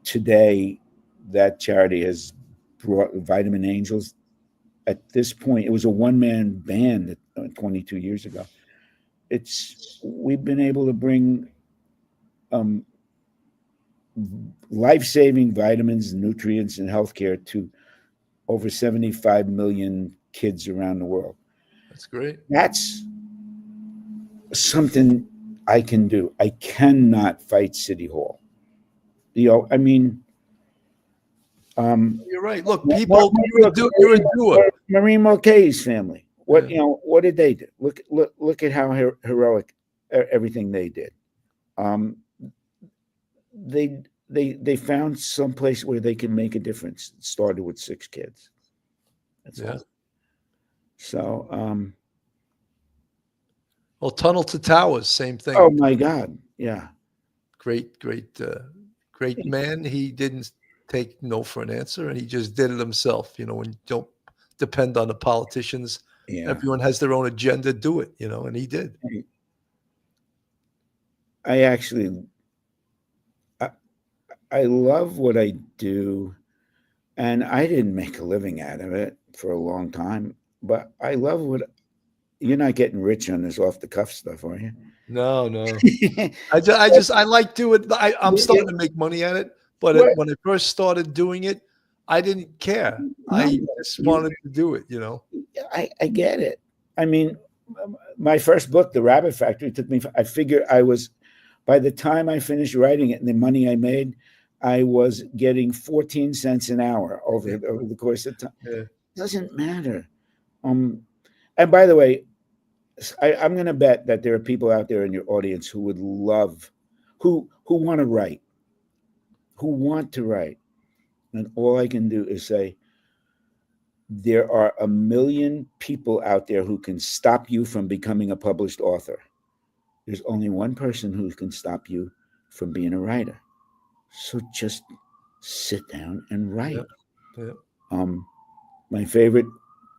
today, that charity has brought Vitamin Angels. At this point, it was a one-man band 22 years ago. We've been able to bring life-saving vitamins, nutrients, and healthcare to over 75 million kids around the world. That's great. That's something I can do. I cannot fight City Hall. I mean, you're right. Look, people, you're a doer. Maureen Mulcahy's family. What did they do? Look at how heroic everything they did. They found some place where they can make a difference. It started with 6 kids. That's all. So, well, Tunnel to Towers, same thing. Oh my God, yeah. Great man. He didn't take no for an answer, and he just did it himself. When you don't depend on the politicians, everyone has their own agenda. Do it, and he did. I love what I do, and I didn't make a living out of it for a long time, but I love what. You're not getting rich on this off the cuff stuff, are you? No. I like doing it. I'm starting to make money at it, but when I first started doing it, I didn't care. I just wanted to do it, I get it. I mean, my first book, The Rabbit Factory, took me. I figure by the time I finished writing it and the money I made, I was getting 14 cents an hour over the course of time. Yeah. It doesn't matter. And by the way, I'm going to bet that there are people out there in your audience who would love, who want to write, who want to write. And all I can do is say, there are a million people out there who can stop you from becoming a published author. There's only one person who can stop you from being a writer. So just sit down and write. Yeah. My favorite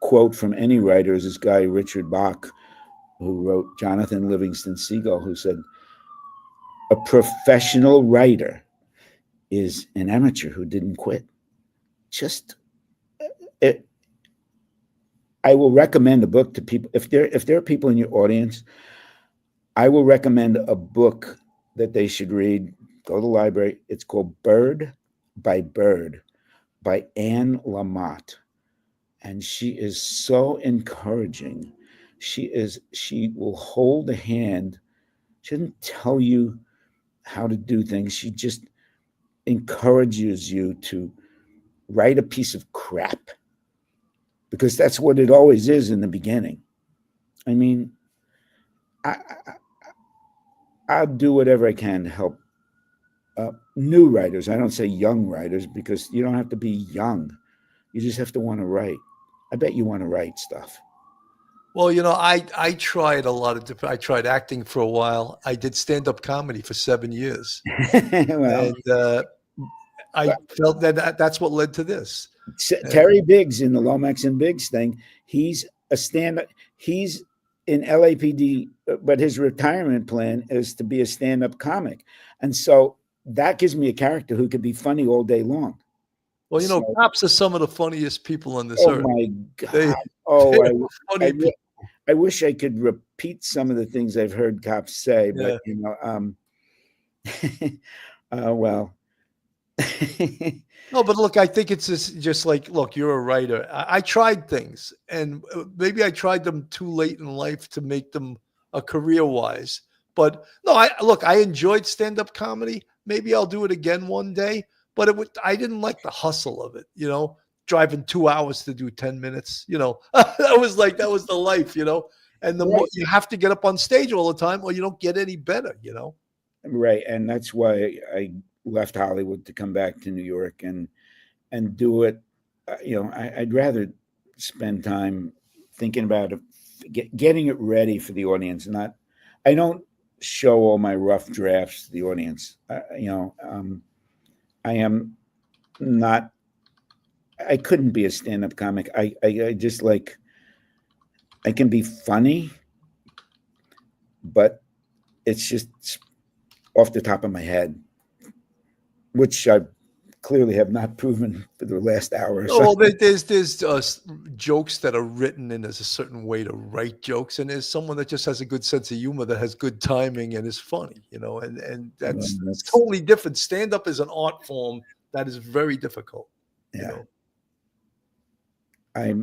quote from any writer is this guy, Richard Bach, who wrote Jonathan Livingston Seagull, who said, a professional writer is an amateur who didn't quit. Just it. I will recommend a book to people. If there are people in your audience, I will recommend a book that they should read. Go to the library. It's called Bird by Bird by Anne Lamott. And she is so encouraging. She will hold a hand. She doesn't tell you how to do things. She just encourages you to write a piece of crap, because that's what it always is in the beginning. I mean, I'll do whatever I can to help new writers. I don't say young writers, because you don't have to be young. You just have to want to write. I bet you want to write stuff. Well, I tried a lot of different. I tried acting for a while. I did stand-up comedy for 7 years, Well, and I felt that's what led to this. Terry Biggs in the Lomax and Biggs thing, he's a stand-up. He's in LAPD, but his retirement plan is to be a stand-up comic, and so that gives me a character who could be funny all day long. Well, cops are some of the funniest people on this Oh earth. my God! They funny people. I wish I could repeat some of the things I've heard cops say, but well. No, but look, I think it's just like, look, you're a writer. I tried things, and maybe I tried them too late in life to make them a career-wise. But no, I enjoyed stand-up comedy. Maybe I'll do it again one day. But I didn't like the hustle of it, driving 2 hours to do 10 minutes, that was the life, and more you have to get up on stage all the time, or you don't get any better, Right. And that's why I left Hollywood to come back to New York and do it. I'd rather spend time thinking about it, getting it ready for the audience. I don't show all my rough drafts to the audience. I am not. I couldn't be a stand-up comic. I just I can be funny, but it's just off the top of my head, which I clearly have not proven for the last hour or so. Well, there's jokes that are written, and there's a certain way to write jokes, and there's someone that just has a good sense of humor, that has good timing and is funny, and that's totally different. Stand-up is an art form that is very difficult. Yeah. I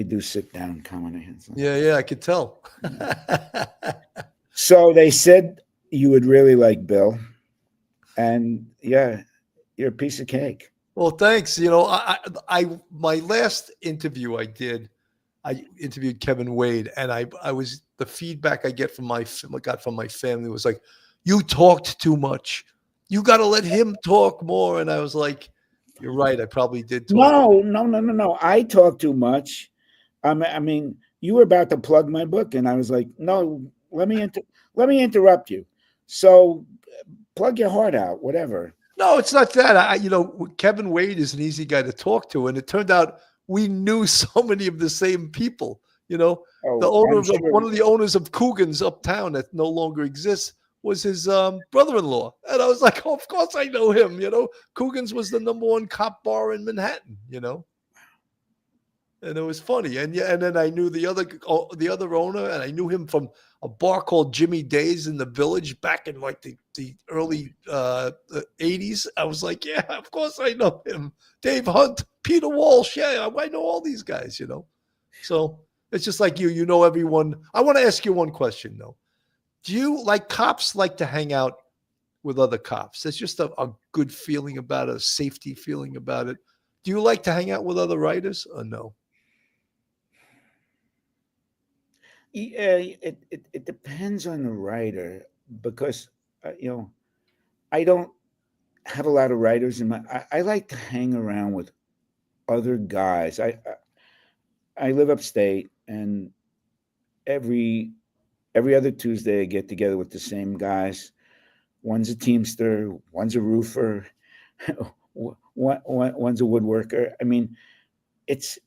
do sit down comedy. Yeah, I could tell. So they said you would really like Bill, and yeah, you're a piece of cake. Well, thanks. I my last interview I interviewed Kevin Wade, and I was the feedback I got from my family was like, you talked too much. You got to let him talk more. And I was like, you're right. I probably did talk. No. I talk too much. I mean, you were about to plug my book, and I was like, no, let me interrupt you. So plug your heart out, whatever. No, it's not that. Kevin Wade is an easy guy to talk to, and it turned out we knew so many of the same people. The owner of one of the owners of Coogan's uptown that no longer exists was his brother-in-law, and I was like, oh, of course I know him. Coogan's was the #1 cop bar in Manhattan. And it was funny, and then I knew the other owner, and I knew him from a bar called Jimmy Day's in the Village back in like the early 80s. I was like, yeah, of course I know him. Dave Hunt, Peter Walsh, yeah, I know all these guys. So it's just like you know everyone. I want to ask you one question though. Do you cops like to hang out with other cops? There's just a good feeling about it, a safety feeling about it. Do you like to hang out with other writers or no? Yeah, it depends on the writer, because I don't have a lot of writers in my. I like to hang around with other guys. I live upstate, and every other Tuesday I get together with the same guys. One's a teamster, one's a roofer, one's a woodworker. I mean, it's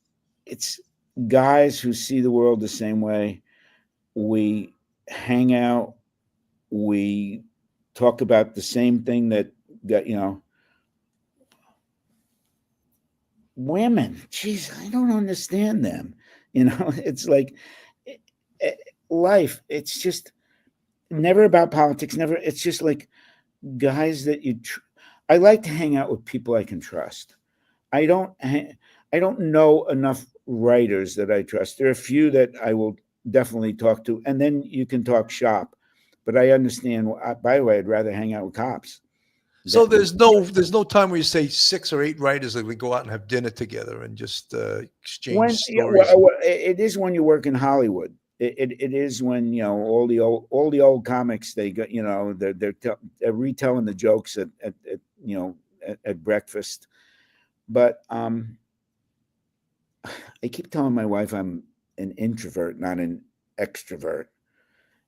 guys who see the world the same way. We hang out, we talk about the same thing that women. Geez, I don't understand them. It's like life. It's just never about politics. Never. It's just like guys that I like to hang out with people I can trust. I don't know enough writers that I trust. There are a few that I will definitely talk to, and then you can talk shop. But I understand. By the way, I'd rather hang out with cops. So there's no time where you say 6 or 8 writers that we go out and have dinner together and just exchange stories. It is when you work in Hollywood. It is when all the old comics, they got they're retelling the jokes at breakfast. But I keep telling my wife I'm an introvert, not an extrovert.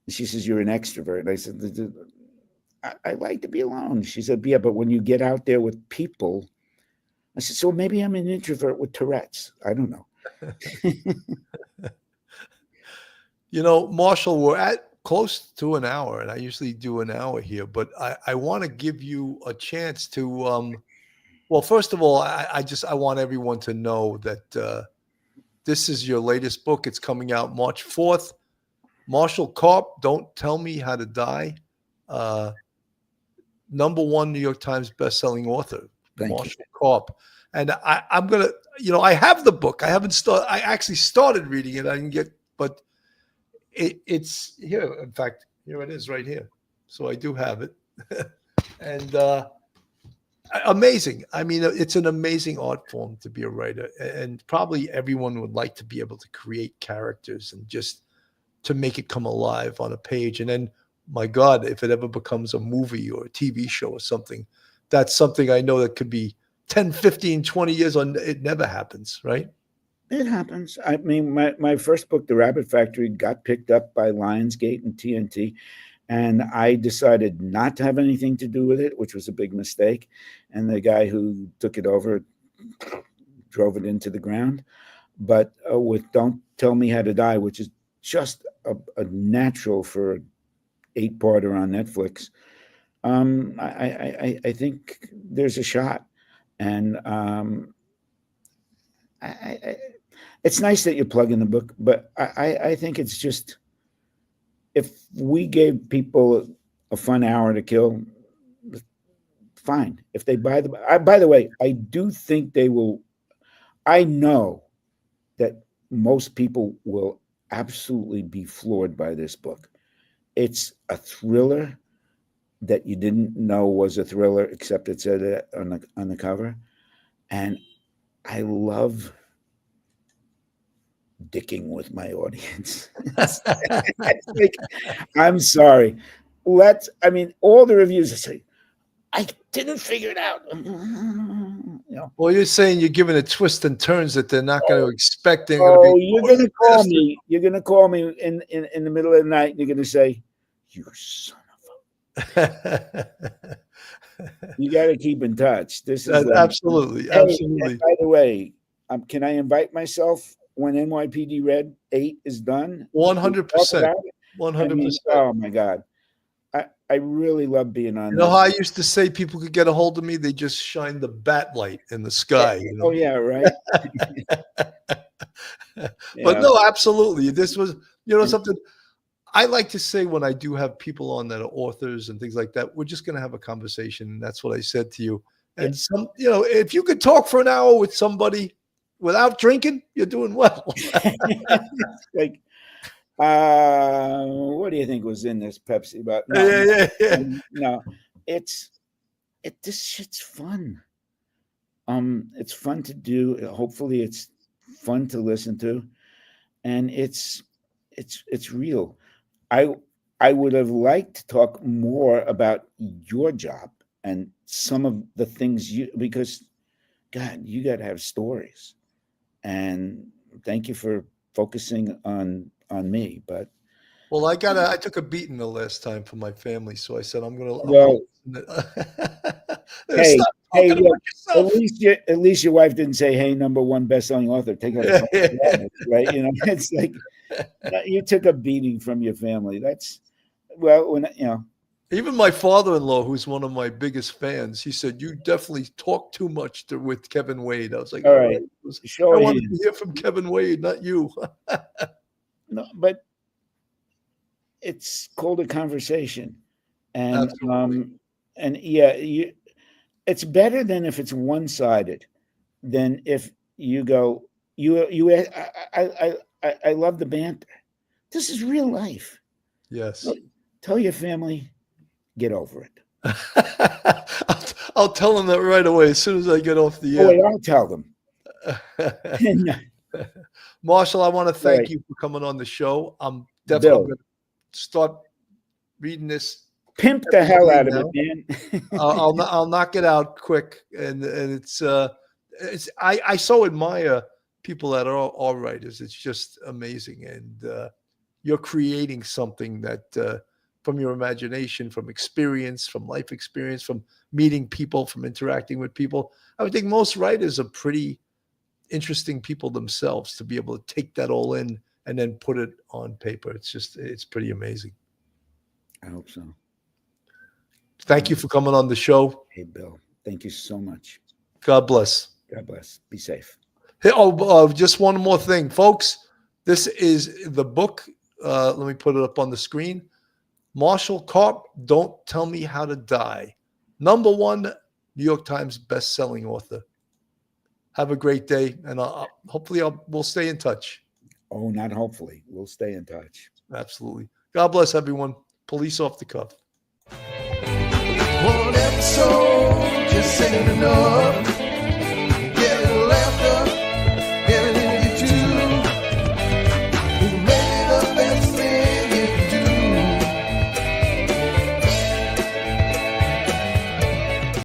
And she says, "You're an extrovert." And I said, I like to be alone. She said, "Yeah, but when you get out there with people," I said, "So maybe I'm an introvert with Tourette's. I don't know." Marshall, we're at close to an hour, and I usually do an hour here, but I want to give you a chance to, well, first of all, I want everyone to know that this is your latest book. It's coming out March 4th. Marshall Karp, Don't Tell Me How to Die. #1 New York Times bestselling author, Marshall Karp. And I'm going to, I have the book. I actually started reading it. I didn't get, but it's here. In fact, here it is right here. So I do have it. And amazing. I mean, it's an amazing art form to be a writer. And probably everyone would like to be able to create characters and just to make it come alive on a page. And then, my God, if it ever becomes a movie or a TV show or something, that's something I know that could be 10, 15, 20 years on. It never happens, right? It happens. I mean, my first book, The Rabbit Factory, got picked up by Lionsgate and TNT, and I decided not to have anything to do with it, which was a big mistake. And the guy who took it over drove it into the ground. But with Don't Tell Me How to Die, which is just a natural for 8-parter on Netflix, I think there's a shot. And it's nice that you plug in the book, but I think it's just, if we gave people a fun hour to kill, fine. If they buy by the way, I do think they will. I know that most people will absolutely be floored by this book. It's a thriller that you didn't know was a thriller, except it said it on the cover. And I love dicking with my audience. It's like, I'm sorry. All the reviews say, I didn't figure it out. Well, you're saying you're giving it twists and turns that they're not going to expect. You're going to call me. You're going to call me in the middle of the night, and you're going to say, "You son of a." You got to keep in touch. This is absolutely. And by the way, can I invite myself when NYPD Red 8 is done? 100%. 100%. Oh my God. I really love being on. You know how I used to say people could get a hold of me? They just shine the bat light in the sky. Oh yeah, right. But no, absolutely. This was, something I like to say when I do have people on that are authors and things like that. We're just going to have a conversation. And that's what I said to you. And if you could talk for an hour with somebody without drinking, you're doing well. Like, what do you think was in this Pepsi? But no, this shit's fun. It's fun to do. Hopefully, it's fun to listen to, and it's real. I would have liked to talk more about your job and some of the things because God, you got to have stories. And thank you for focusing on me. But Well, I took a beating the last time for my family, so I said I'm well, hey, stop hey, talking look, about yourself. at least your wife didn't say, "Hey, #1 best-selling author, take out a couple of right?" You know, it's like you took a beating from your family. That's when you know. Even my father-in-law, who's one of my biggest fans, he said, "You definitely talk too much with Kevin Wade." I was like, All "All right, right, show I of wanted to hands. hear from Kevin Wade, not you." No, but it's called a conversation, and Absolutely. yeah, it's better than if it's one-sided. Than if you go, I love the banter. This is real life. Yes. Look, tell your family, get over it. I'll tell them that right away as soon as I get off the Oh, air. wait, I'll tell them. No, Marshall, I want to thank right. you for coming on the show. I'm definitely Bill, going to start reading this pimp the every hell day out of now. it, man. I'll knock it out quick, and it's I so admire people that are writers. It's just amazing, and you're creating something that from your imagination, from experience, from life experience, from meeting people, from interacting with people. I would think most writers are pretty interesting people themselves to be able to take that all in and then put it on paper. It's pretty amazing. I hope so. Thank you for coming on the show. Hey, Bill, thank you so much. God bless. God bless. Be safe. Hey, just one more thing, folks. This is the book. Let me put it up on the screen. Marshall Karp, Don't Tell Me How to Die. #1 New York Times best-selling author. Have a great day, and hopefully we'll stay in touch. Oh, not hopefully. We'll stay in touch. Absolutely. God bless everyone. Police off the cuff. One episode just ain't enough.